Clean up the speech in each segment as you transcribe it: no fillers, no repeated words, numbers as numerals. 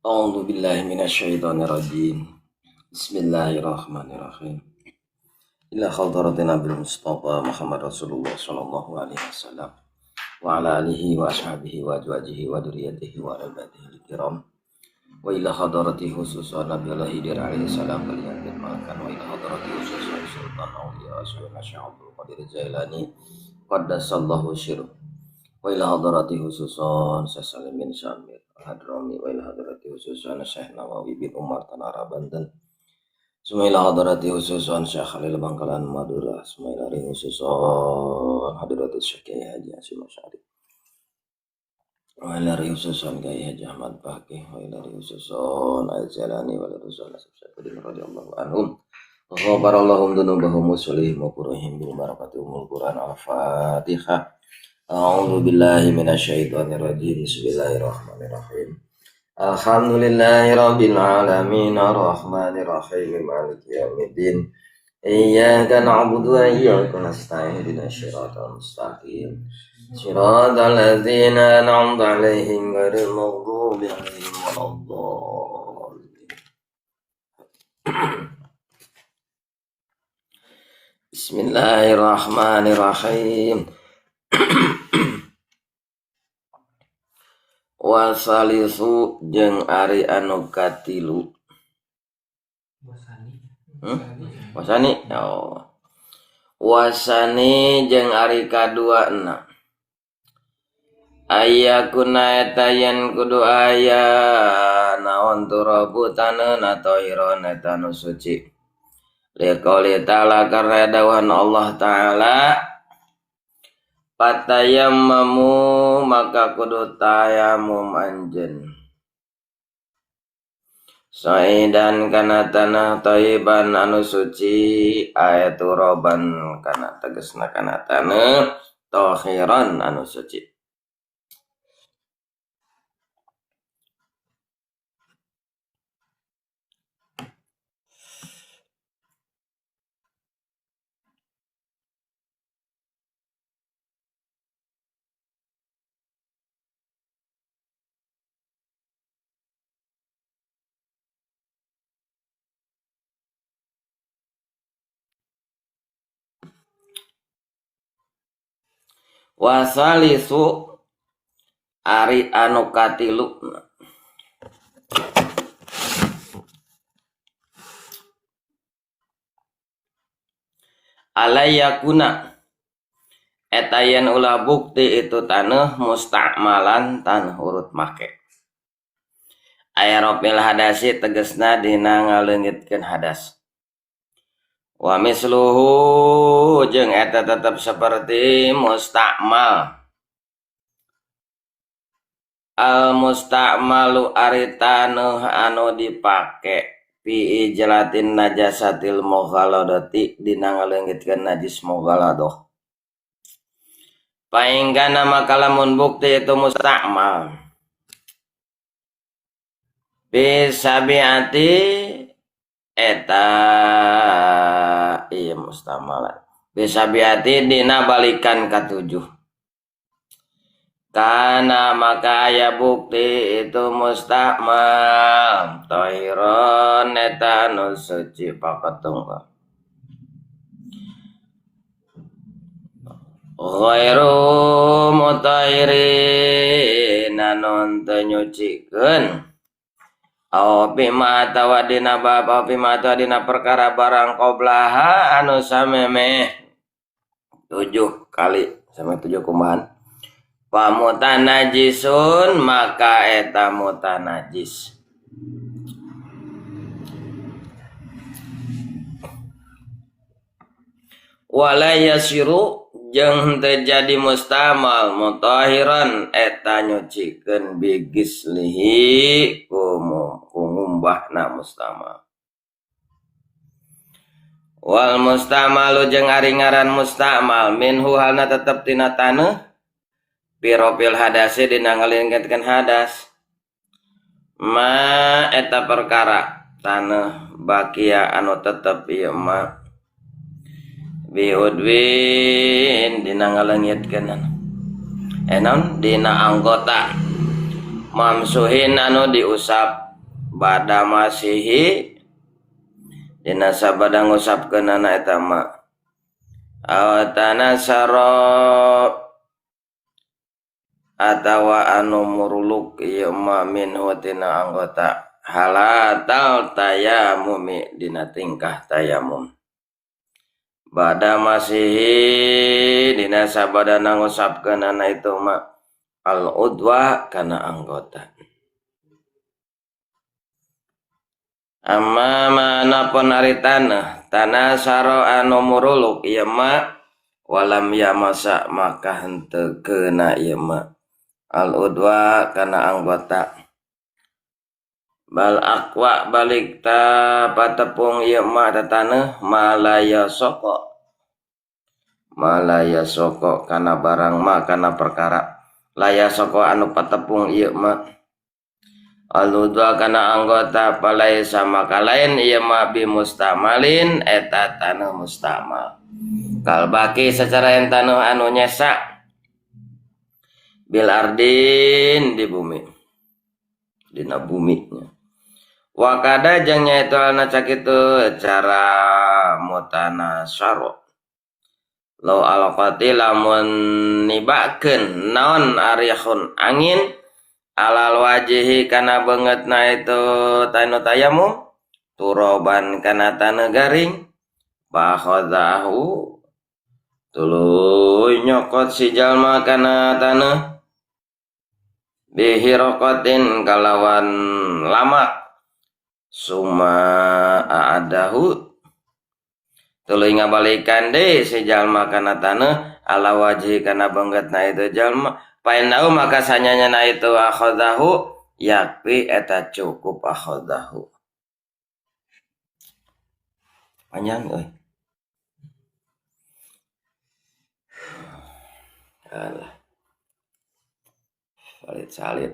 A'udzu billahi minasyaitonir rajim. Bismillahirrahmanirrahim. Ila hadratin Nabil Mustafa Muhammad Rasulullah sallallahu alaihi wasallam wa ala alihi wa ashabihi wa azwajihi wa dzurriyyatihi wa ibadihi kiram. Wa ila hadrati khususan Nabi Hidir alaihi salam kalian firmankan wa ila hadrati khususan Sultan Auliya Sayyidina Syaikhul Qadir Jailani qaddasallahu sirruh. Wa ila hadrati khususan Sasalim bin Syamir Hadrami wa ila hadrati khususan Syekh Nawawi bin Umar Tanara Banten. Sumaila hadrati khususan Syekh Khalil Bangkalan Madura. Sumaila khususan hadrati Syekh Haji Hasyim Asy'ari. Wa ila khususan Kiai Haji Ahmad Baqi. Wa ila khususan Al-Jalani wa ila khususan Sayyidina radhiyallahu anhum. Ghafarallahum dzunubahum wa salihim wa qurihim bil barakati umul Quran al-Fatihah. A'udzu billahi minasyaitonir rajim. Bismillahirrahmanirrahim. Alhamdulillahi rabbil alamin arrahmanir rahim maliki yaumiddin. Iyyaka na'budu wa iyyaka nasta'in ihdinas siratal mustaqim. Siratal ladzina an'amta 'alaihim ghairil maghdubi 'alaihim waladdallin. Bismillahirrahmanirrahim. Wasalisu jeung ari anu katilu. Wasani. Oh. Wasani jeung ari kaduana. Ayakuna eta yen kudu aya naon turabutanna tahiron eta nu suci. Liqauli ta'ala karena dawan Allah Ta'ala patayammamu maka kudu tayamum anjen saidan kana tanah thayyiban anu suci ayaturaban kana tegasna kana tanah tahiran anu suci. Wasalisu ari anu katilu alayakuna eta yen ulah bukti itu taneuh musta'malan taneuh urut make aeropil hadasi tegesna dina ngaleungitkeun hadas. Wa misluhu jeung eta tetep seperti musta'mal. Al musta'malu ari taneuh anu dipake fi ijlatin najasatil mughaladati dina ngaleungitkeun najis mughaladah. Painggana maka lamun bukti itu musta'mal. Bisabiati eta iya mustamalan bisa biati dina balikan katujuh karena maka aya bukti itu mustakmal tahiron eta nu suci pakatunggal ghairu mutahirin anu teu nyucikeun bima atawa dina bab bima atawa dina perkara barang qoblaha anu samemeh 7 kali sampai 7 kumbahan pamutanajisun maka eta mutanajis wala yasiru jeung terjadi mustamal mutahiran eta nyucikeun bigislihi ngumbahna mustamal wal mustamalu jeung ari ngaran mustamal minhu halna tetep tina taneuh piropil hadase dina ngaleungitkeun hadas ma eta perkara taneuh bakia anu tetep ieu ma biudwin dina ngaleungitkeun enon dina anggota mamsuhin anu diusap bada masihi dina sabada ngusapkeunana eta ma awatana saro atawa anu muruluk ieu ma minhu tina anggota halatal tayamumi dina tingkah tayamum bada masihi dina sabada ngusapkeunana itu ma al udwa kana anggota amma manapun ari tanah saro anu muruluk ieu ma walam yamasa maka henteu keuna ieu ma al udwa kana anggota bal aqwa balik ta patepung ieu ma ta taneuh malaya soko kana barang ma kana perkara laya soko anu patepung ieu ma aludwa kana anggota palai sama kalain ieu ma bi mustamalin eta taneuh mustamal kalbaki secara yang taneuh anu nyesa bil ardin di bumi dina buminya wakada jeung nyaeta alna cakitu cara mutana syaro law alqati lamun nibakeun naon arihun angin alal wajihi kana beungeutna itu tanu tayamum turoban kana taneuh garing bakhadahu tuluy nyokot si jalma kana taneuh bihiroqatin kalawan lamak summa aadahu tuluy ngabalikan deui si jalma kana taneuh ala wajhi kana beungeutna itu jalma painau maka sanyana itu akhadahu yakfi eta cukup akhadahu panjang euy alah salit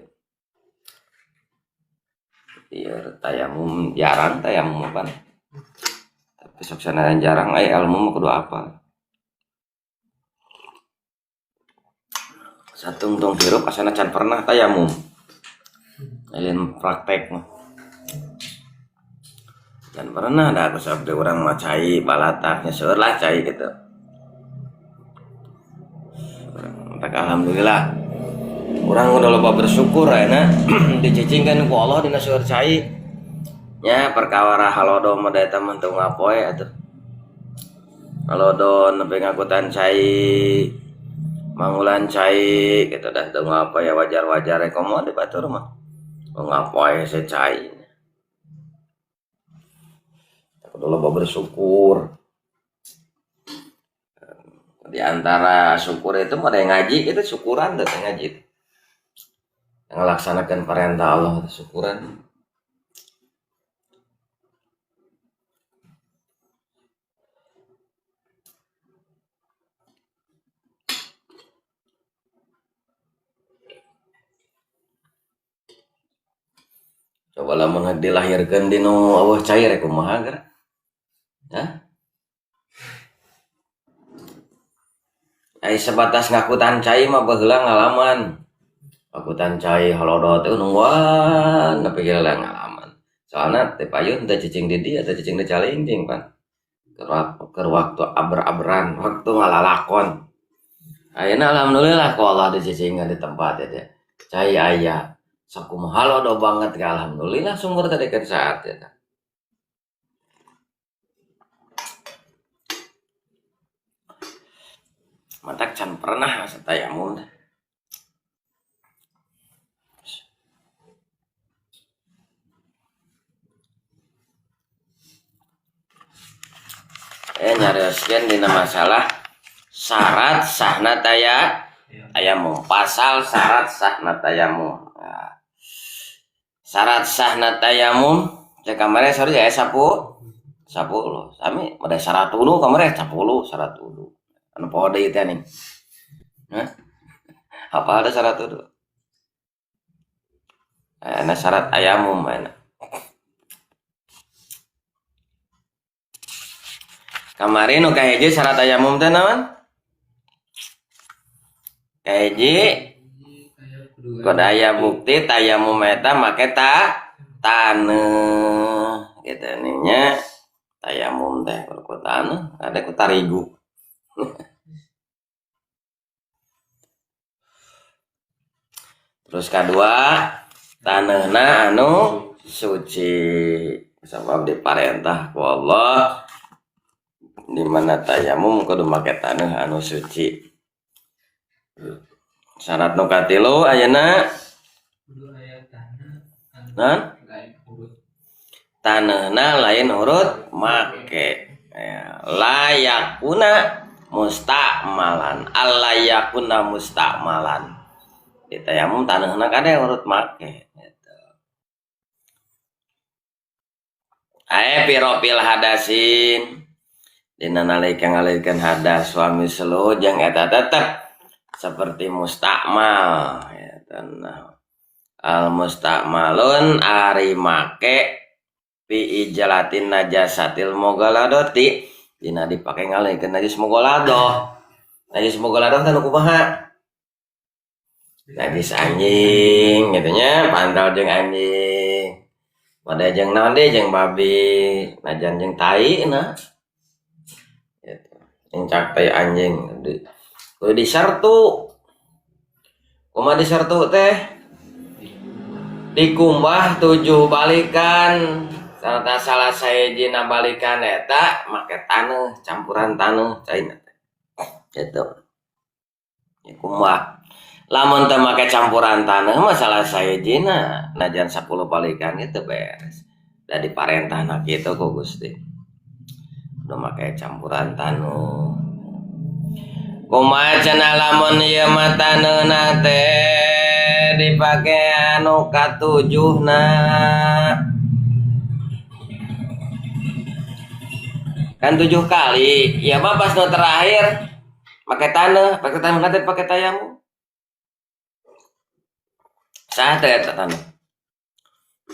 ieu tayamum jarang tayamum apa tapi sok sanana jarang ilmu mah kudu apa satungtung hirup asana can pernah tayamum lain praktek mah can pernah da aku sabda urang mah cai balatahnya seueur lah cai gitu tak alhamdulillah urang udah loba bersyukur ayeuna dicicingkeun ku Allah dina seueur cai nya perkawara halodo mah da eta mah teu ngapoe atuh halodo nepi ngakutan cai mangulan cai kita dah teu apa ya wajar-wajar komo di batur mah ngapoe se cai kudu loba bersyukur di antara syukur itu mah ada yang ngaji itu syukuran teh ngaji ngelaksanakan perintah Allah itu syukuran coba lamun dilahirkeun di nu eueuh cai rek kumaha gara hah ai sebatas ngakutan cai mah baheula ngalaman ngakutan cai halodo teh nungguan nepi geula ngalaman soalna teh payun teh cicing di dieu teh cicing di calingting pan keur waktu aber-aberan waktu ngalalakon ayeuna alhamdulillah ku Allah dicicingkeun di tempat teh cai aya sakumaha halodo banget ka alhamdulillah sumber teh deket saat ya matak can pernah satayamum nyarioskeun dina masalah syarat sahna tayamum pasal syarat sahna tayamum syarat sahna tayamum cek kamari sorry ya 10 sami ada syarat wudu kamari 10 syarat wudu anu poho deui teh ning hah apa ada syarat wudu ana syarat tayamum ana kamari nu kahiji syarat tayamum teh naon kahiji kudu aya bukti tayamum eta make taneuh gitu nya tayamum teh ku taneuh ada ku tarigu. Terus kedua taneuhna anu suci sabab diparentah ku Allah di mana tayamum kudu make taneuh anu suci. Syarat nu katilu ayeuna taneuhna lain urut make layakuna mustakmalan allayakuna mustakmalan di tayamum taneuhna kade urut make gitu. Pirofil hadasin dina nalika ngalikeun hadas suami seluruh jeung eta tetep seperti mustakmal gitu. Nah, al mustakmalun ari make fi ijalatin najasatil mogaladoti dina dipake ngalikeun najis mogolado. Najis mogolado teh nu kumaha? Najis anjing gitu nya, pantal jeung anjing. Pada jeung naon deui jeung babi, najan jeung tai na. Gitu. Encak tai anjing. Kudu disertu. Kumaha disertu teh? Dikumbah 7 balikan. Sarta salah sahijina balikan eta make taneuh, campuran taneuh caina teh. Gitu. Dikumbah. Lamun teu make campuran taneuh mah salah sahijina najan 10 balikan itu beres. Da diparentahna kitu ku Gusti. Udah make campuran taneuh. Kumaha cenah lamun ieu mah taneuhna teh dipake anu katujuhna. Kan 7 kali, ya mah pas nu terakhir make taneuh teh pake tayamum. Sah teh eta taneuh.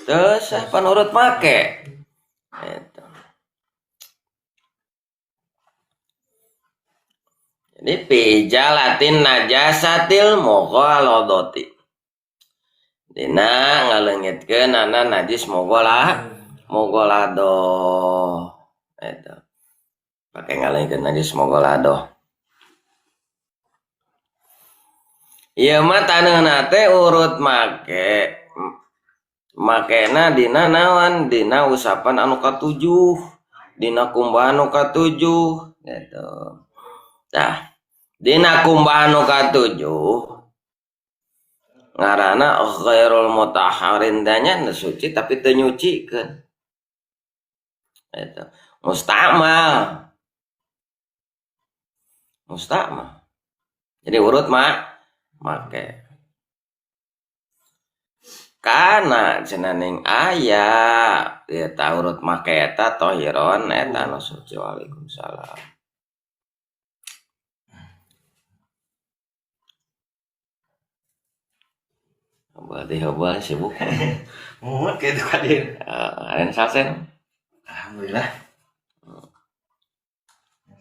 Terus pan urut make. Eta. Jadi pijalatin najasatil moghaladoti. Dina ngaleungitkeun ana najis mogolado. Eta. Pake ngaleungitkeun najis mogolado. Ieu mah taneuhna teh urut makena dina naon? Dina usapan anu ka-7, dina kumbah anu ka-7 gitu. Tah, dina kumbah anu ka-7 ngaranna ghairul mutahharin tanya suci tapi teu nyucikeun. Gitu. Mustakmal. Jadi urut make. Kana cenah aya eta urut make eta tohiron eta anu suci. Waalaikumsalam. Hobah sibuk. Mumet kitu kadir. Aren salsen. Alhamdulillah.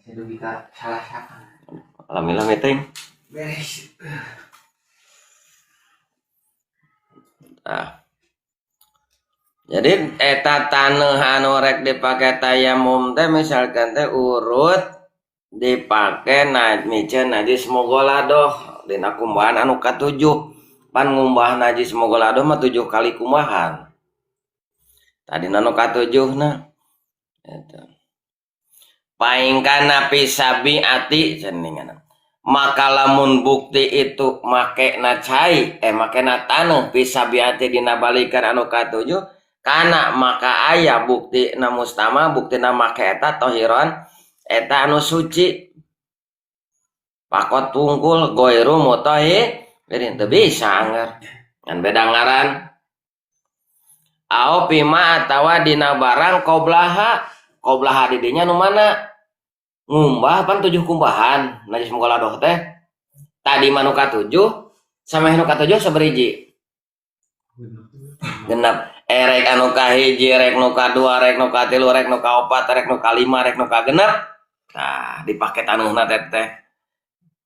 Saya kita salah sapa. Alhamdulillah meeting. Beres. Jadi eta taneuh anu rek dipake tayamum teh misalkan teh urut dipake miceun najis mogoladoh dina kumbahan anu ka-7. Pan ngumbah najis mogoladoh mah 7 kali kumbahan. Tadi anu ka-7 na. Eta. Paingkana pisabi ati cenningan. Maka lamun bukti itu make na cai make na taneuh pisabiati dina balikan anu ka-7 kana maka aya bukti na mustama bukti na make eta tohiron eta anu suci pakot tungkul goiru mutahhir jadi teu bisa anggar ngan beda ngaran au pima atawa dina barang qoblaha di dinya nu mana ngumbah pan 7 kumbahan najis mogoladoh teh tadi manu ka-7 sama anu ka-7 saberiji genep rek anu ka-1 rek nu ka-2 rek nu ka-3 rek nu ka-4 rek nu ka-5 rek nu ka-6 nah dipake taneuhna teh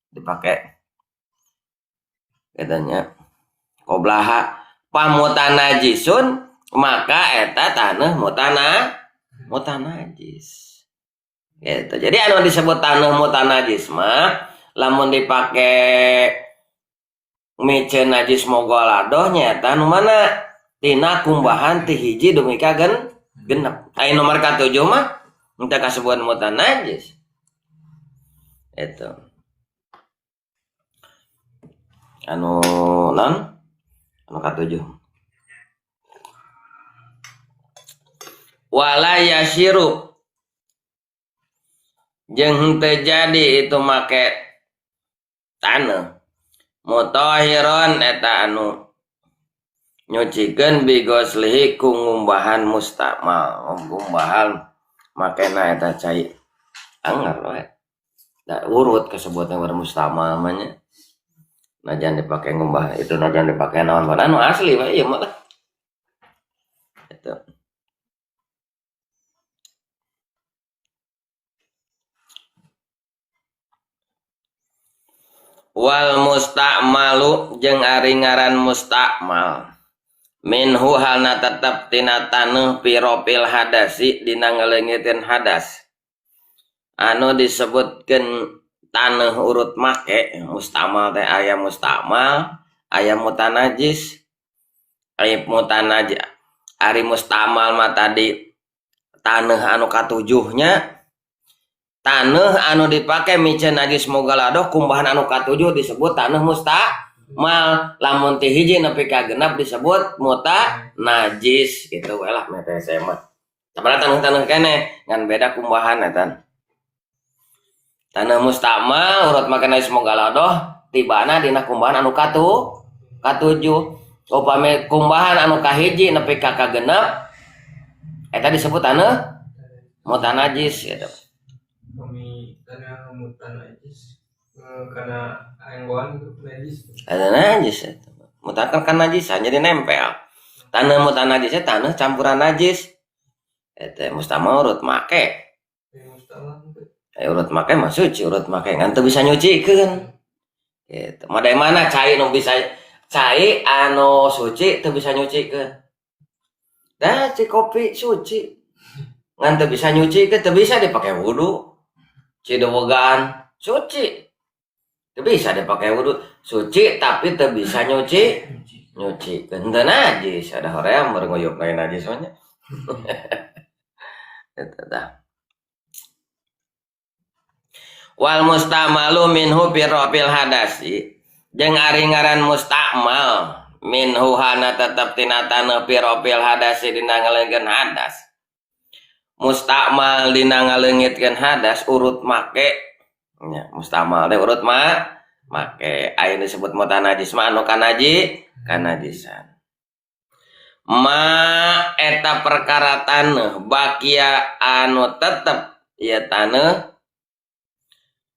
dipake katanya qoblaha pamutan najisun maka eta taneuh mutanajis. Gitu. Jadi anu disebut taneuh mutanajis mah lamun dipake miceun najis mogol adoh nyaeta nu mana tina kumbahan ti hiji dumi ka genep. Ai nomor ka-7 mah minta kasebut mutanajis. Itu. Anu ka-7. Wala yasiru jeung henteu jadi itu make taneuh mutahhiron eta anu nyucikeun bigoslihi ku ngumbahan mustamal. Ngumbahan makena eta cai anger we da urut kasebutna mustamal mah nya najan dipake ngumbah itu najan dipake naon anu asli we ieu mah itu. Wal musta'malu jeung ari ngaran musta'mal minhu halna tetep tina taneuh piropil hadasi dina ngaleungiteun hadas anu disebutkeun taneuh urut make. Musta'mal teh aya musta'mal aya mutanajis. Aya mutanajis ari musta'mal mah tadi taneuh anu ka-7 nya. Taneuh anu dipake miceun najis mogol adoh kumbahan anu ka-7 disebut taneuh musta'mal. Lamun ti hiji nepi ka genep disebut mutanajis. Gitu we lah mete saya mah. Sabaraha taneuh-taneuh keneh ngan beda kumbahan eta. Taneuh musta'mal urut make najis mogol adoh tibana dina kumbahan anu ka-7. Upami kumbahan anu ka-hiji nepi ka genep eta disebut taneuh mutanajis gitu. Kami tanah mutanajis karena anggoan itu najis. Ada najis itu. Mutakan kan najis jadi nempel. Taneuh mutanajis taneuh campuran najis. Eta mustamal urut make. Urut make mah suci, urut make ngan teu bisa nyucikeun. Gitu. Made mana cai nu bisa cai anu suci teu bisa nyucikeun. Dah ci kopi suci. Ngan teu bisa nyucikeun, teu bisa dipake wudu. Cidowogan suci teu bisa dipakai wudu suci tapi teu bisa nyuci teu najis ada hoream baru ngoyok lain najis soalnya eta tah. Wal mustamalu minhu pirofil hadasi jeung ari ngaran mustamal minhu hana tetep tina taneuh pirofil hadasi dina ngaleungkeun hadas. Mustamal dina ngaleungitkeun hadas urut make nya. Mustamal teh urut make aya disebut mutanajis mah anu kanajisan. Ma eta perkara taneuh bakia anu tetep ieu taneuh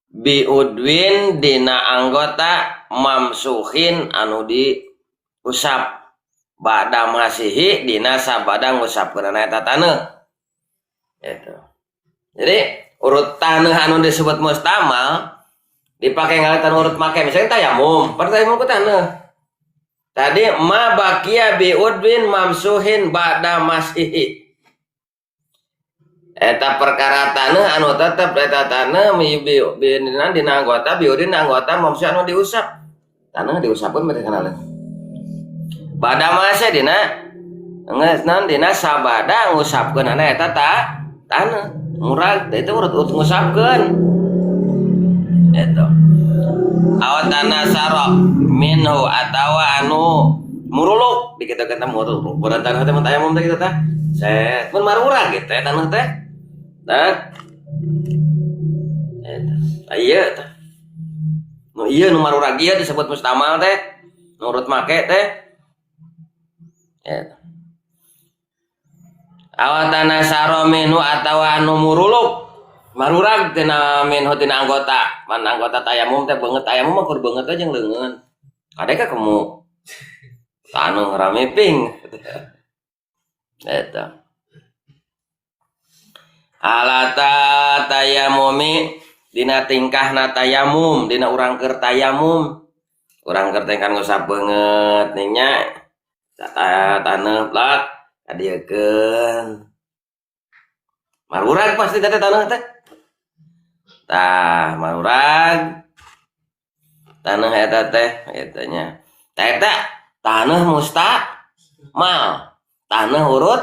biudwin dina anggota mamsuhin anu diusap bada masihi dina sabada ngusapkeun eta taneuh. Gitu. Jadi urut taneuh anu disebut mustamal dipake ngalitan urut make misalnya tayamum, pertayamum ku taneuh. Tadi ma bakia bi udwin mamsuhin ba'da masihi. Eta perkara taneuh anu tetep eta taneuh dina anggota biudin anggota mamsuh anu diusap. Taneuh diusapkeun berarti kana leung. Ba'da masi dina ngeusnan dina sabada ngusapkeun eta taneuh murag itu urut ngusapkeun itu awatana sarok minhu atawa anu muruluk dikita-kita muruluk urang taneuh teh mun tayamum teh kitu tah set mun marurag gitu taneuh teh dah eta ieu tah nu ieu nu marurag ieu disebut mustamal teh nurut make teh eta awatana saro minhu atawa anu muruluk marurag tina minhu tina anggota man anggota tayamum teh beungeut tayamum mah kur beungeut aja jeung leungeun kadeka kamu anu ramiping eta alata tayamumi dina tingkahna tayamum dina urang keur tayamum urang keur teh kan ngusap beungeut ning nya taneuh plak kadiekeun marurag pasti teh taneuh teh tah marurag taneuh eta teh eta nya tah eta taneuh mustamal taneuh urut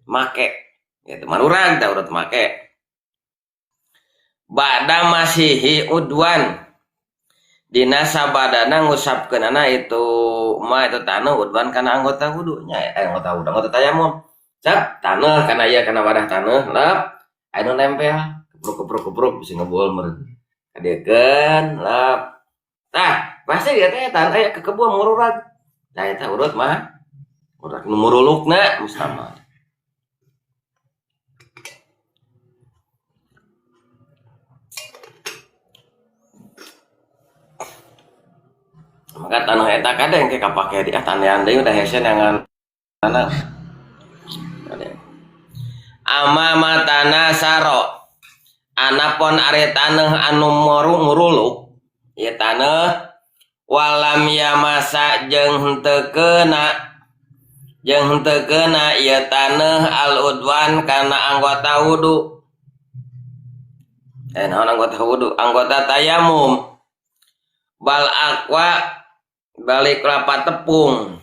make gitu marurag tah urut make ba'da masihi udwan dina sabadana ngusapkeunana itu itu taneuh udwan kana anggota wudunya anggota tayamum cap taneuh kana ieu kana wadah taneuh lep anu nempel kepruk bisa ngebual meureun kadiekeun lep tah pasti dia teh taneuh aya kekebuan mururag tah eta urut mah urut nu murulukna mustamal. Maka tanah eta kadang ke kapake di taneuan deui udah hese nangan tanah ama tanah saro anapun ari taneuh anu muruluk ieu taneuh walam yamasa jeung henteu keuna ieu taneuh al udwan kana anggota wudu naon anggota wudu anggota tayamum bal aqwa balik kelapa tepung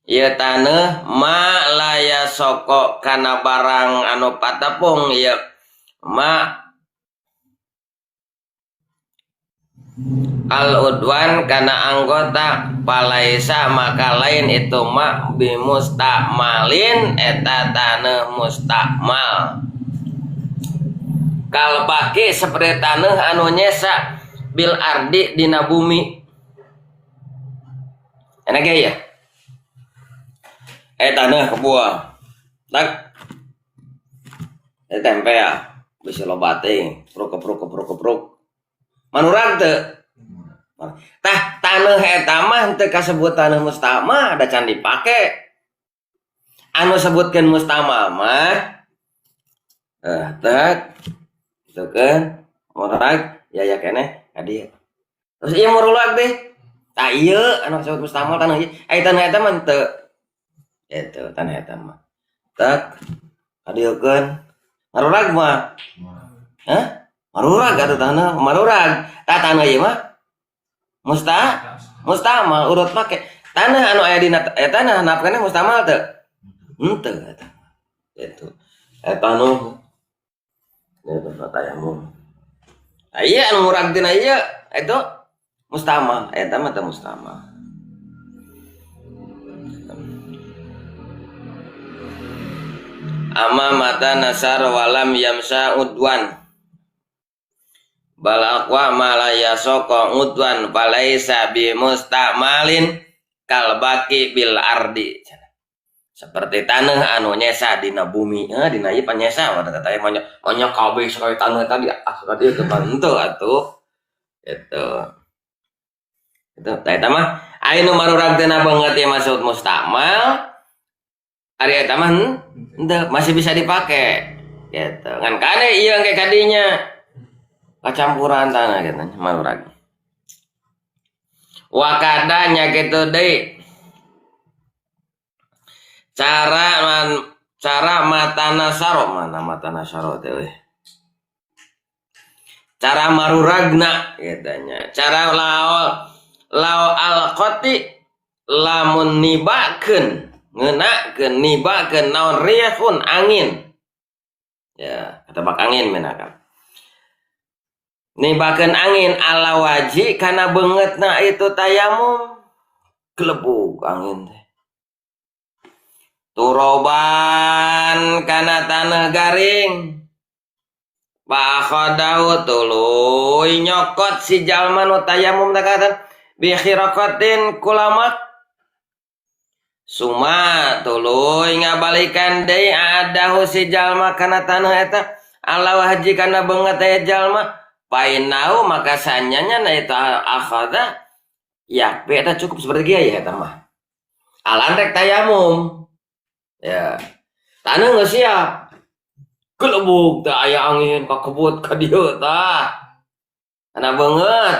ieu taneuh ma laya soko kana barang anu patepung ieu ma al udwan kana anggota palaisa maka lain itu ma bimustamalin eta taneuh mustamal kal baki seperti taneuh anu nyesa bil ardi dina bumi enak ya taneuh kebuah tak tempe ya bisa loba teh kepruk manurag teu tah taneuh eta mah teu kasebut taneuh mustamal ada can dipake anu sebutkeun mustamal mah tak itu kan mururag ya keneh kadieu terus ieu mururag deh tah ieu anu disebut mustamal taneuh ieu taneuh eta mah teu eta taneuh eta mah tak kadiekeun marurag mah marurag atuh taneuh marurag tah taneuh ieu mah mustamal urut make taneuh anu aya dina taneuh napkeun mustamal teu henteu eta itu taneuh itu tayamum ieu anu murag dina ieu itu mustamal eta mah teu mustamal amma mata nasar walam yamsa udwan bal aqwa ma la yasqa udwan falaisa bi mustamalin kal baqi bil ardi seperti taneuh anu nyesa dina bumi dina ieu panyesa wadah teh nya kabeh sakali taneuh tadi dieu teu henteu atuh itu eta mah anu marurag teh banget ya maksud mustamal ari eta mah henteu masih bisa dipake gitu ngan kade ieu engke kadinya kacampuran tanah gitu marurag wakadanya kitu deui cara matana saro mana matana saro teh cara maruragna katanya cara lao alqati lamun nibakeun ngeunakeun nibakeun naon rihun angin ya ketebak angin menakan nibakeun angin ala waji kana beungeutna itu tayamum kelebuk angin teh turoban kana tanah garing pakhadahu tuluy nyokot si jalma nu tayamum takatan bi khiraqatin kulamak suma tuluy ngabalikan deui adahu si jalma kana tanah eta ala wahji kana beungeut aya jalma painau maka sanyanya na eta akhada yakfi eta cukup seperti kieu ya eta mah alan rek tayamum ya taneuh geus siap kelebuk teh aya angin kakebut ka dieu tah kana beungeut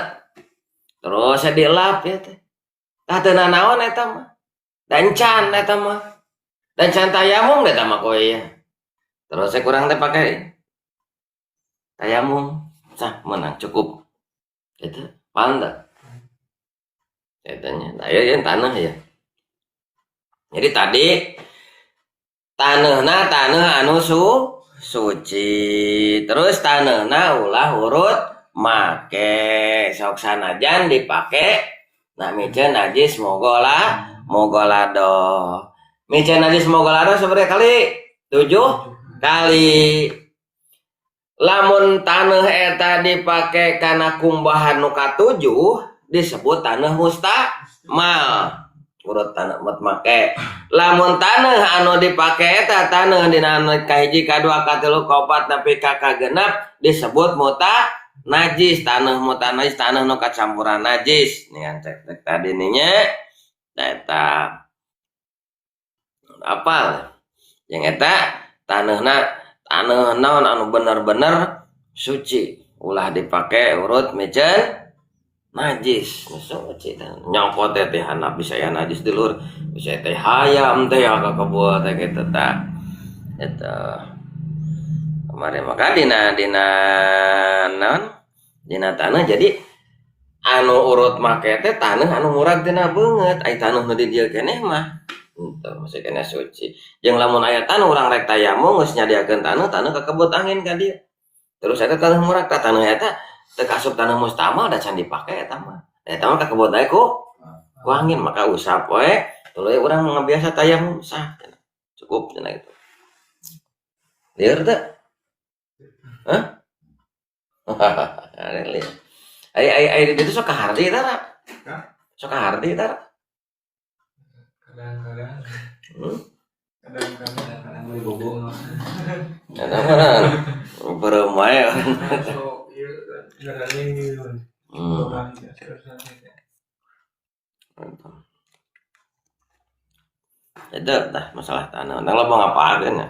terus dilap ya teh tah teu nanaon eta mah Dan can eta mah. Dan can tayamum eta mah koe ya. Terus saya kurang teh pakai tayamum. Sah menang cukup. Itu panda. Etanya. Nah, ya tanah ya. Jadi tadi tanah anu suci. Terus tanahna ulah urut make sok sanajan dipake nah micen najis mogolado. Micen najis mogolado seberapa kali? 7 kali. Lamun tanah eta dipake kana kumbahan nu ka-7 disebut tanah mustamal. Urut tanah mut make. Lamun tanah anu dipake eta tanah dina anu kahiji kadua katilu kaopat nepi ka kagenep disebut najis. Tanah najis tanah nu kacampuran najis. Nih cek tadi nya eta apa? Yang eta tanah naon anu bener-bener suci ulah dipake urut micen najis suci nyopot teh handap bisa ya najis dulur bisa teh hayam teh ka kebul teh kitu tah eta kemarin maka dina tanah jadi anu urut make teh tanah anu murag tina beungeut ai tanah nu di dieu keneh mah entah masih kena suci jeung lamun aya tanah urang rek tayamum geus nyadiakeun tanah ka kebut angin ka dieu terus ada tanah murag ka tanah eta teu kasup tanah mustamal da can dipake eta mah ka kebut dae ku angin maka usap we tuluy urang ngabiasa tayamum sah cukup cenah itu lieur teh hah ai itu sok kahardi tara sok kahardi tara kadang-kadang beli bobo. kadang-kadang beremae so ieu garangin gitu itu dah masalah tanah nang lo mau ngapain ya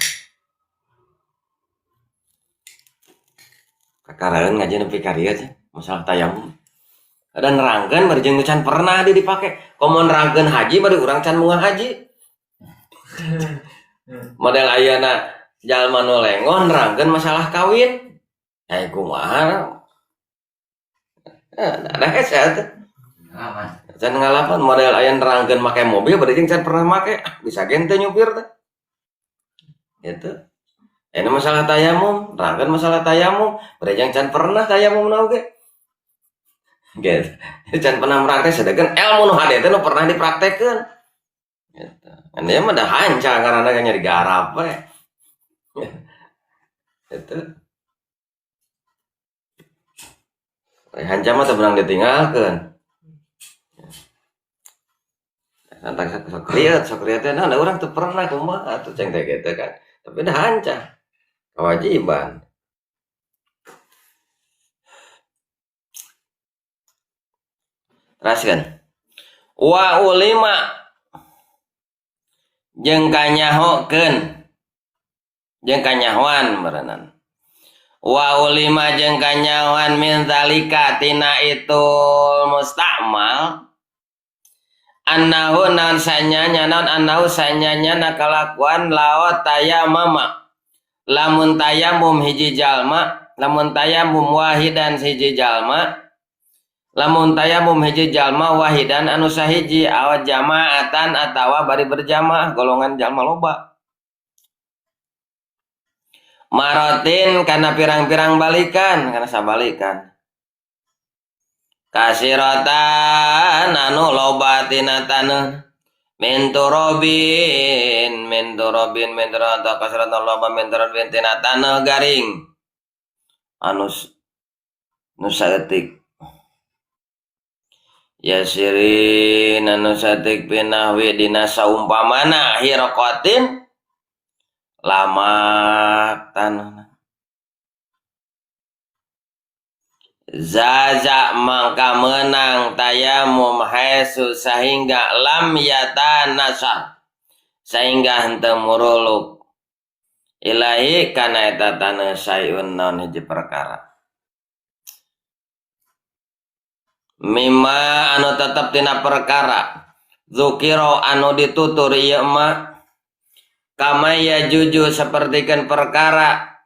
kakaraeun ngaji nepi ka dieu masalah tayamum ada nerangkeun bari jeung can pernah dia dipake komo nerangkeun haji bari urang can munggah haji model ayeuna jalma nu lengon nerangkeun masalah kawin kumaha ada heset can ngalapan model aya nerangkeun make mobil bari jeung can pernah make bisa gen teu nyupir teh gitu ini masalah tayamum nerangkeun masalah tayamum bari jeung can pernah tayamum na oge gitu can pernah praktek sedangkan ilmu nu hade teh nu pernah dipraktekkeun gitu kan dia mah dah hanca karena nyari garap we gitu hanca mah teu beunang ditinggalkeun tentang sok kriet teh nah urang teu pernah kumaha atuh ceng teh gitu kan tapi dah hanca kewajiban teraskeun wa ulima jeung kanyahokeun jeung kanyahoan berenan wa ulima jeung kanyahoan min zalika tina itu mustakmal annahu naon sanyanya naon annahu sanyanya nakalakuan laot tayamama lamun tayamum hiji jalma lamun tayamum wahidan hiji jalma lamun tayamum hiji jalma wahidan anu sahiji awat jamaatan atawa bari berjamaah golongan jalma loba marotin kana pirang-pirang balikan kana sabalikan kasiratan anu loba tina taneuh menturobin atau kasiratan loba menturobin tina taneuh garing anu saeutik yasirin anu satik pinahwi dina saumpamana hirokotin lamak tanah zaza mangka menang tayamum haisu sehingga lam yatanasa sehingga henteu muruluk ilahi kana eta taneuh sayun naon hiji perkara mimma anu tetep tina perkara Zukiro anu ditutur ieu mah kama yajuju sapertikeun perkara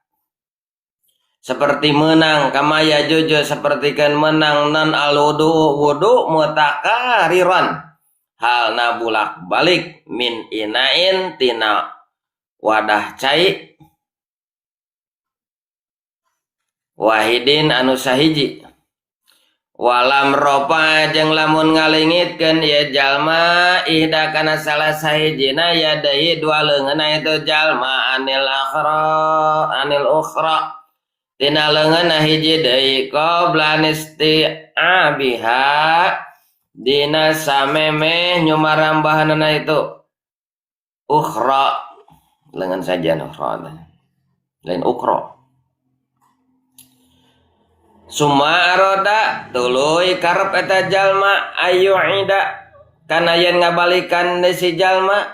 seperti menang kama yajuju sapertikeun menang nan wudu mutakariran halna bulak balik min inain tina wadah cai wahidin anu sahiji walam ropa jeung lamun ngalingitkeun ieu jalma ihda kana salah sahijina yadai dua leungeunna itu jalma anil ukhra tina leungeunna hiji deui qabla nisti'abiha dina samemeh nyumarambahanna itu ukhra leungeun saja ukhra lain ukhra summa aroda tuluy karep eta jalma ayyuida kana yen ngabalikan si jalma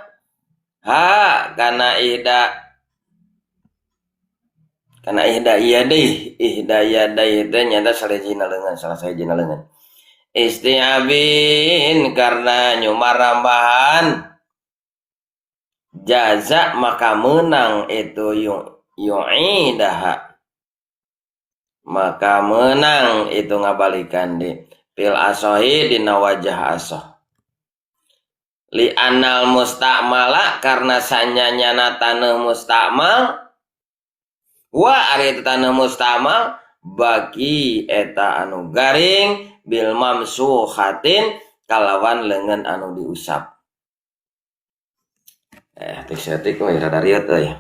kana ihda iya deui ihda ya deui teh nyata salahijina leungeun salah sahijina leungeun isti'abin karena nyumarambahan jaza maka menang itu yu'idaha maka menang itu ngabalikan di fil asohi dina wajah asoh li anal mustakmala karena sanyanyana taneuh mustakmal wa ari itu taneuh mustakmal bagi eta anu garing bil mamsuhatin kalawan leungeun anu diusap tik mah rada riot euy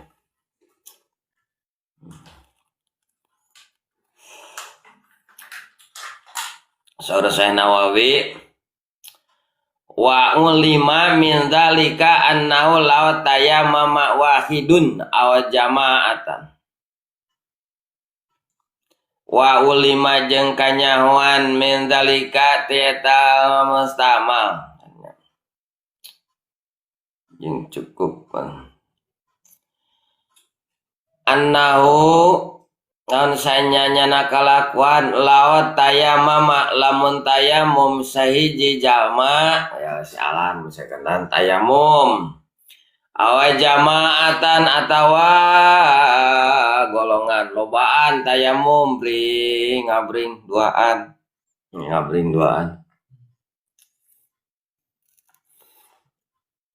saudara saya Nawawi wa ulima min dzalika annahu law tayammama wahidun aw jama'atan wa ulima jeung kanyahoan min dzalika tieta mustamal jeung cukup annahu naon sanyanyana kalakuan lawan tayamama lamun tayamum sahiji jalma ya si alan misalkan tayamum awa jamaatan atawa golongan lobaan tayamum ngabring duaan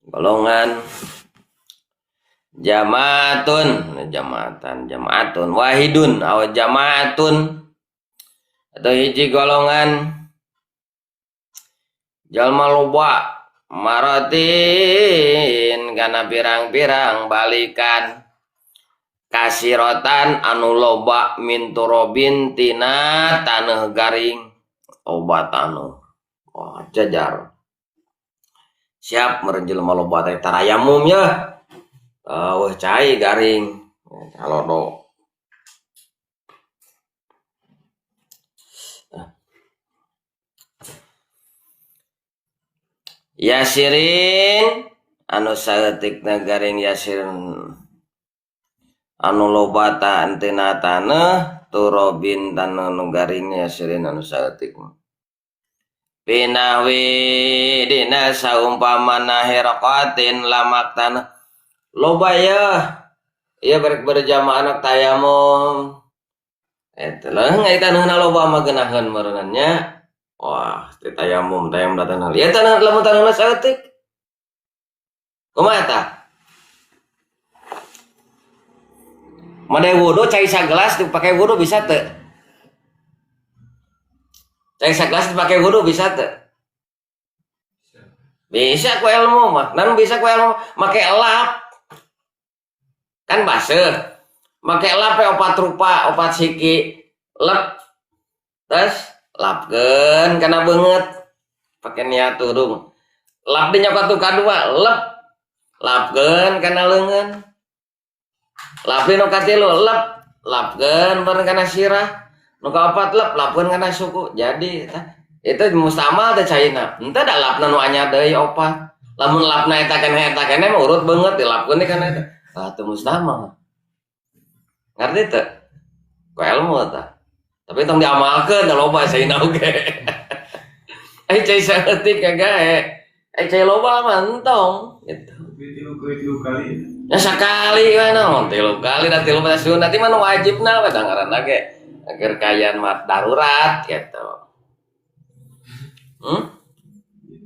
golongan jamaatun wahidun aw jamaatun atau hiji golongan jalma loba maratin kana pirang-pirang balikan kasirotan anu loba min turobin tina taneuh garing obat anu jajar siap meureun jelema loba teh tarayamum ya cai garing halodo yasirin anu saeutikna garing yasirin anu lobata antina taneuh turobin taneuh nu garing yasirin anu saeutikna pinawi dina saumpamana hiraqatin lamak taneuh loba ya berjamaah anak tayamum eta leung ai taneuhna loba mah geunaheun meureunannya wah teh tayamum datang ya taneuh lamun taneuhna saeutik kumaha tah made wudu cai sagelas dipake wudu bisa teu cai sagelas dipake wudu bisa teu bisa ku ilmu mah nan bisa ku ilmu make elap kan baseuh make lap opat rupa opat siki lep terus lapkeun kana beungeut pake niat tudung lap di nyokot kadua lep lapkeun kana leungeun lap di nu katilu lep lapkeun bareng kana sirah nu kaopat lep lapkeun kana suku jadi itu mustamal teh caina henteu da lapna nu anyar deui opat lamun lapna eta keneh mah urut beungeut dilapkeun kana eta teu mustamal ngarti teu ku ilmu tah tapi tong diamalkeun da loba saina oge ai cai saeutik kagae cai loba mantong gitu. Tilu kali. Ya sekali mana tilu kali dan tilu pada sunat nanti mana wajibna we ngaranna ge agar kayaan mah darurat gitu.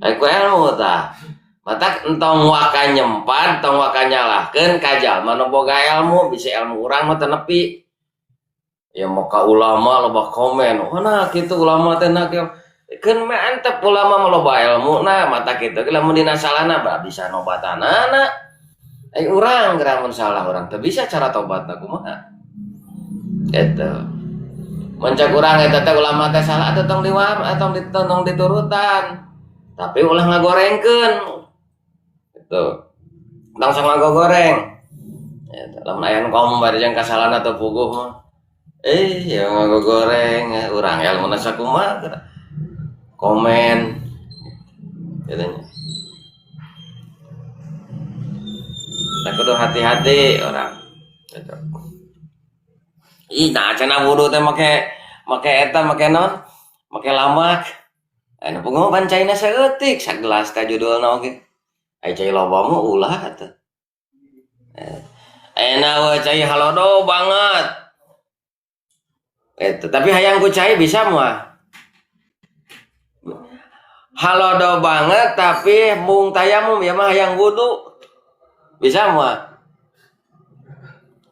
Aku ilmu tah. Mata entong waka nyempan, entong waka nyalahkeun ka jalma nu boga ilmu, bisa ilmu urang mah teu nepi. Ya muka ulama loba komen, "Oh nah kitu ulama teh nah keun mantep ulama mah loba ilmu nah mata kitu ge lamun dina salahna bisa nobatanana." Urang geura mun salah urang teu bisa cara tobatna kumaha. Eta. Muncak urang eta teh ulama teh salah atuh tong tong diturutan. Tapi ulah ngagorengkeun. Gitu. Langsung ngagoreng. Eta lamun aya ngom bari jeung kasalahan atau puguh mah. Ya ngagoreng urang ilmuna sakumaha komen. Katanya. Nah, kudu hati-hati orang. Gitu. Nah cenah wudu teh make eta make non, make lamak. Anu punguh bancaina saeutik sagelas teh judulna oge. Ai cai loba mah ulah atuh. Ayeuna we cai halodo banget. Itu tapi hayang ku cai bisa moal. Halodo banget tapi mung tayamum ya mah hayang wudu. Bisa moal.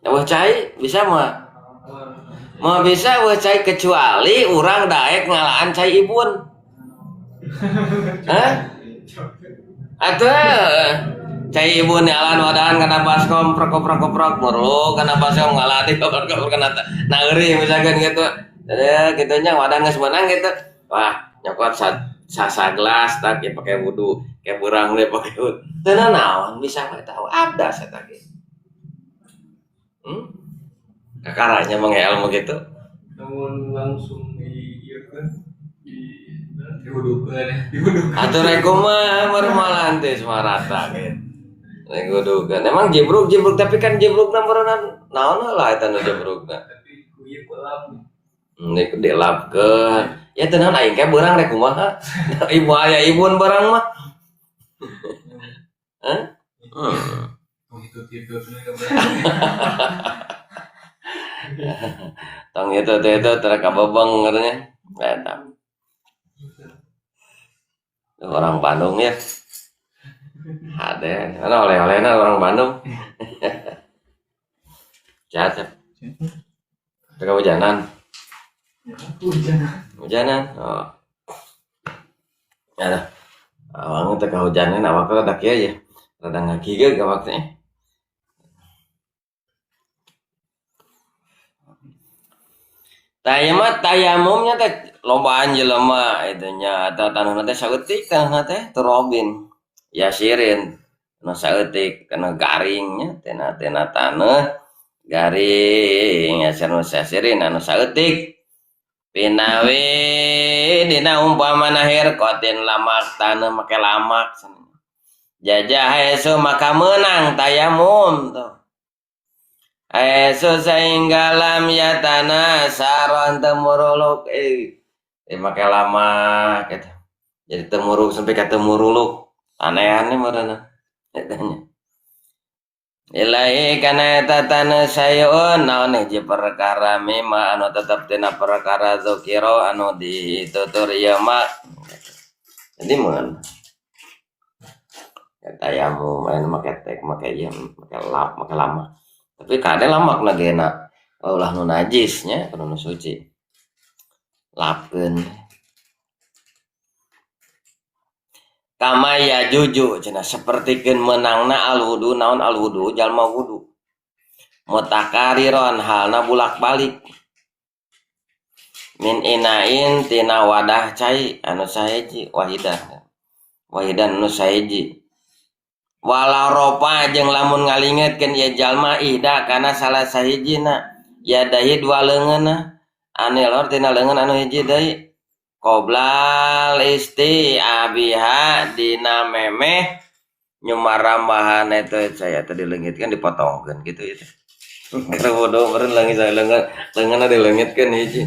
Wah cai bisa moal. Mau bisa wah cai kecuali urang daek ngalaan cai ibun. Hah? Atuh cai ibun alan wadahan kana baskom prok murlu kana baskom ngalati kabar kana na euring misalkan gitu. Jadi kitunya wadah geus meunang gitu. Wah, nyokot saglas tak ya pakai wudu, kayak urang we pakai wudu. Teu naon bisa we tahu ada saya tadi. Kakaranya mengelmu gitu. Namun langsung dihudukan. Atur rekomah mermalan teh semarata gitu. Dihudukan. Emang jebruk tapi kan jebruk namanya naon lah eta nu jebrukna. Tapi kuieu pelap. Nek dilapkeun. Ya teu naon aing ke beurang rek kumaha. Ibu aya ibun barang mah. Hah? Itu tidur Tong itu teu kabebeng katanya. Eta. Orang Bandung ya. Ada, oleh-olehna orang Bandung. Jatuh. Teu hujanan. Hujanan. Oh. Ya. Awang teh kahujanan awak rada kieu ya. Rada ngagigeg awaknya. Tayamumnya teh lombaan jelema itunya atau tanahna teh saeutik tanahna teh turobin yasirin nu saeutik kana garingnya tena taneuh garing yasirun yasirin anu saeutik pinawi dina umpamana hirqatin lamak taneuh make lamak jajah hesu maka menang tayamum tuh. Sehingga lam yatana saron temuruluk make lama gitu. Jadi temuruk sampai ke temuruluk aneh-aneh marana etanya. Ilahi kana eta tana sayun naon hiji perkara mima anu tetep tina perkara zikira anu ditutur ieu mah. Jadi mun tayamu main make tek make ieu make lap make lama. Tapi kade lamak nagena ulah nu najisnya kudu nu suci lapkeun kama ya juju cenah sapertikeun meunangna al wudu naon al wudu jalma wudu mutakariron halna bulak-balik min inain tina wadah cai anu sahiji wahidan anu sahiji walau ropa jeung lamun ngalingetkeun ieu jalma ihda kana salah sahijina ya dahi dua leungeunna anilor tina leungeun anu hiji deui qoblal isti abiha dina memeh nyumarambahan eta saya tadi leungitkeun dipotongkeun kitu itu keur wudu meureun leungit saya leungeunna dileungitkeun hiji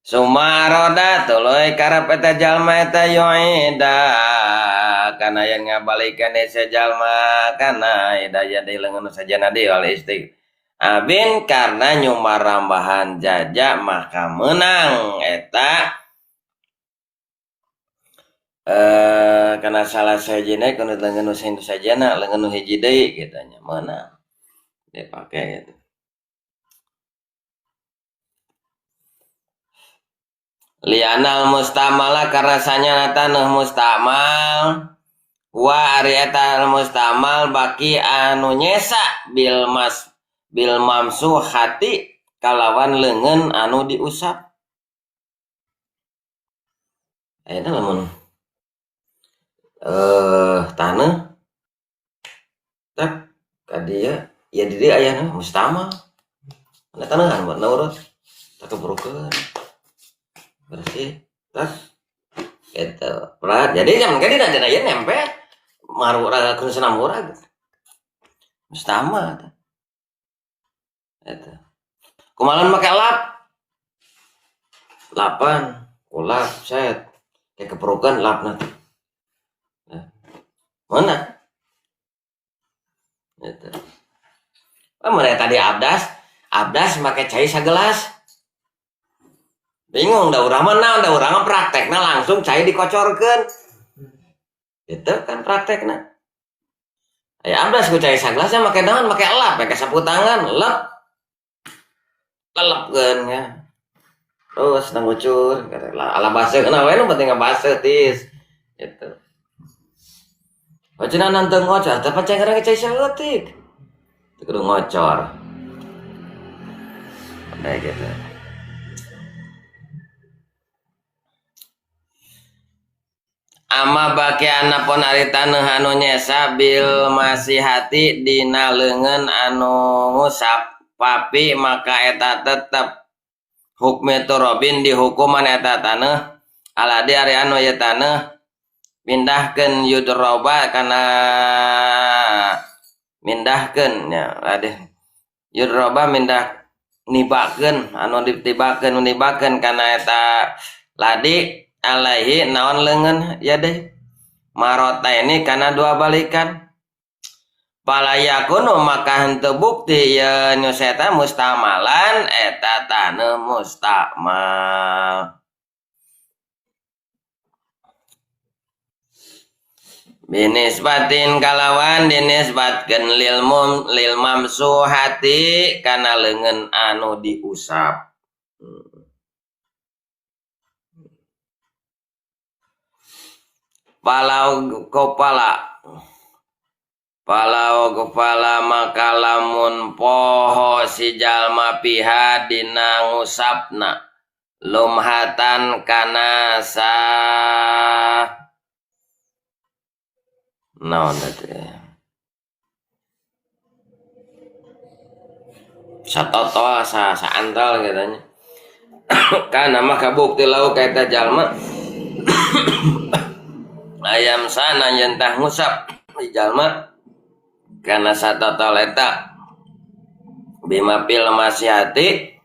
Sumaroda tuluy karep eta jalma eta yuida kana yang ngabalikeun jalma kana hidayah di leungeun sajana di wal istiq abin karena nyumarambahan jaja maka menang eta karena salah sajana kana leungeun sajana leungeun hiji deui kitanya menang dipakai itu. Lianal mustamala karena sanya tanah mustamal wa ari eta mustamal baki anu nyesa bil mamsuhati kalawan leungeun anu diusap. Eta lamun tanah tak kadia ya di dieu aya mustamal. Ana tanahan buat naurut tak keburukeun. Bersih terus itu berat jadi yang kan tidak ada nempel maru raga kun senam murah mustama itu kumalan make lapan kulap set kayak keperukan lap nanti mana itu mereka tadi abdas pakai cai sagelas bingung da urang praktekna langsung cai dikocorkeun itu kan praktekna aya abdas ku cai sagelasnya make naon make elap make sapu tangan lelepkeun nya terus nangucur ala baseuhna we nu penting ngabaseuh tis gitu wacana nanteng ngocor teh paceng ngarang cai saeutik teu kudu ngocor kayak gitu. Ama baki anapun ari taneuh anu nyesa bil masihati dina leungeun anu ngusap papi maka eta tetep hukmi turobin dihukuman eta taneuh aladi ari anu ieu taneuh mindahkeun yudroba kana mindahkeun nya ade yudroba mindah nibakeun anu ditibakeun kana eta ladi alaihi naon leungeun ya deh marota ini karena dua balikan palayakunu maka henteu bukti ya nyuseta mustamalan eta taneuh mustamal binisbatin kalawan dinisbatkeun lil mamsuhati kana leungeun anu diusap palau kepala maka lamun poho si jalma piha dina ngusapna lumhatan kana sa naon teh satoto sa antal katanya kana mah kabukti lau kaita jalma ayam sana yentah ngusap di jalma karena satoto eta bimapil masihati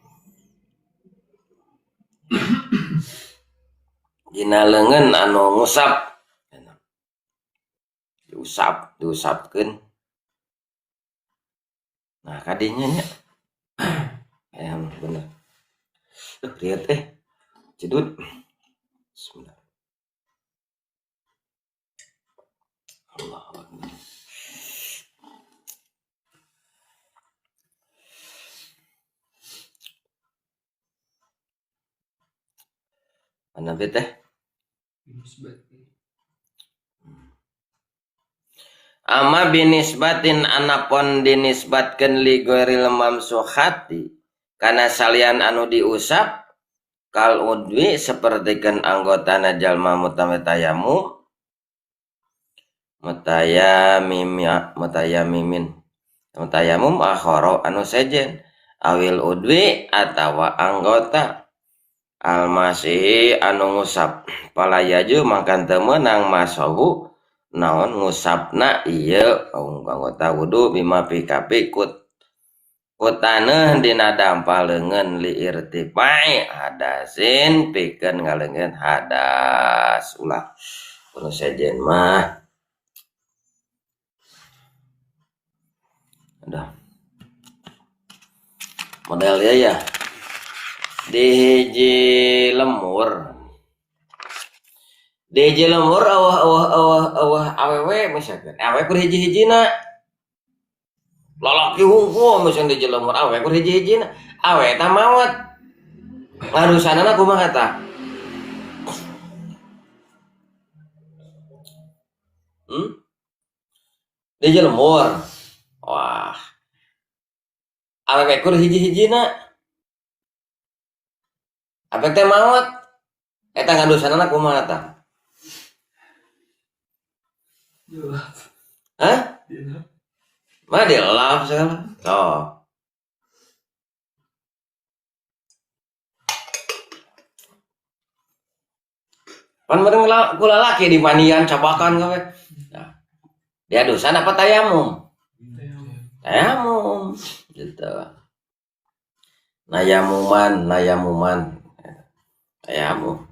dina leungeun anu ngusap diusapkeun nah kadinya nya ayam bener lihat cedut bismillah Allah Akbar. Mana teh? Ama binisbatin anapun dinisbatkeun li ghairil mamsuhati kana salian anu diusap kal udwi sapertikeun anggotana jalma mutametayamu mutayamum akhara anu sejen awil udwi atawa anggota almasih anu ngusap palayaju makan teu meunang masahu naon ngusapna ieu anggota wudu bima pikapikut Kutaneuh dina dampaleungeun li irtifai hadasin pikeun ngaleungeun hadas. Ulah kudu sejen mah. Udah. Modelnya ya di hiji lemur. Di hiji lemur awah awewe misalkan. Awewe kur hiji-hijina. Lalaki hungkul misalkan di hiji lemur awewe kur hiji-hijina. Awewe tah mawat. Ngarusanana kumaha tah? Di hiji lemur. Wah. Awewe kur hiji-hijina. Awewe teh mawat. Eta ngarusanana kumaha tah? Hah? Mah dilap segala. Oh. Pan meureun ku lalaki di manian cabakan gawe. Nah. Dia dosa apa tayamum? Tayamum. Gitu. Nayamuman. Tayamum.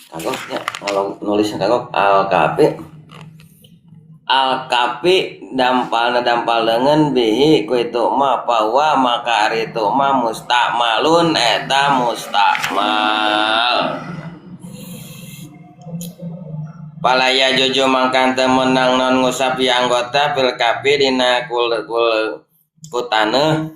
Kagoknya kalau nulisnya kagok al-kapi dampal leungeun bihi ku itu mah bahwa maka ari itu mah mustakmalun eta mustakmal. Palaya jojo mangkan teu meunang non ngusapi anggota fil kapi dina kutaneuh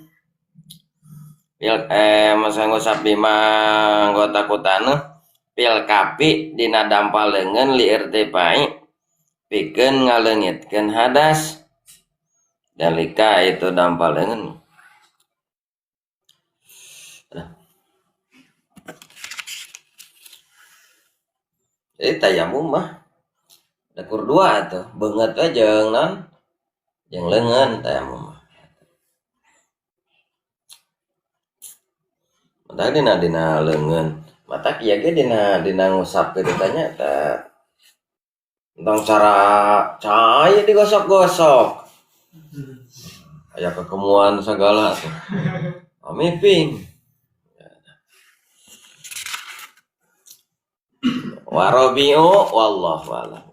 masa ngusapi mah anggota kutaneuh pil kapi dina dampal leungeun li irtifai pikeun ngaleungitkeun hadas dalika itu dampal leungeun. Jadi tayamum mah ada kur dua atuh beungeut we jeung naon jeung leungeun tayamum. Padahal dina leungeun mata kieu ge dina ngusap teh ditanya teh tentang cara cai digosok-gosok. Aya kekemuan sagala tuh. Amiping. Warabiu wallahu a'lam.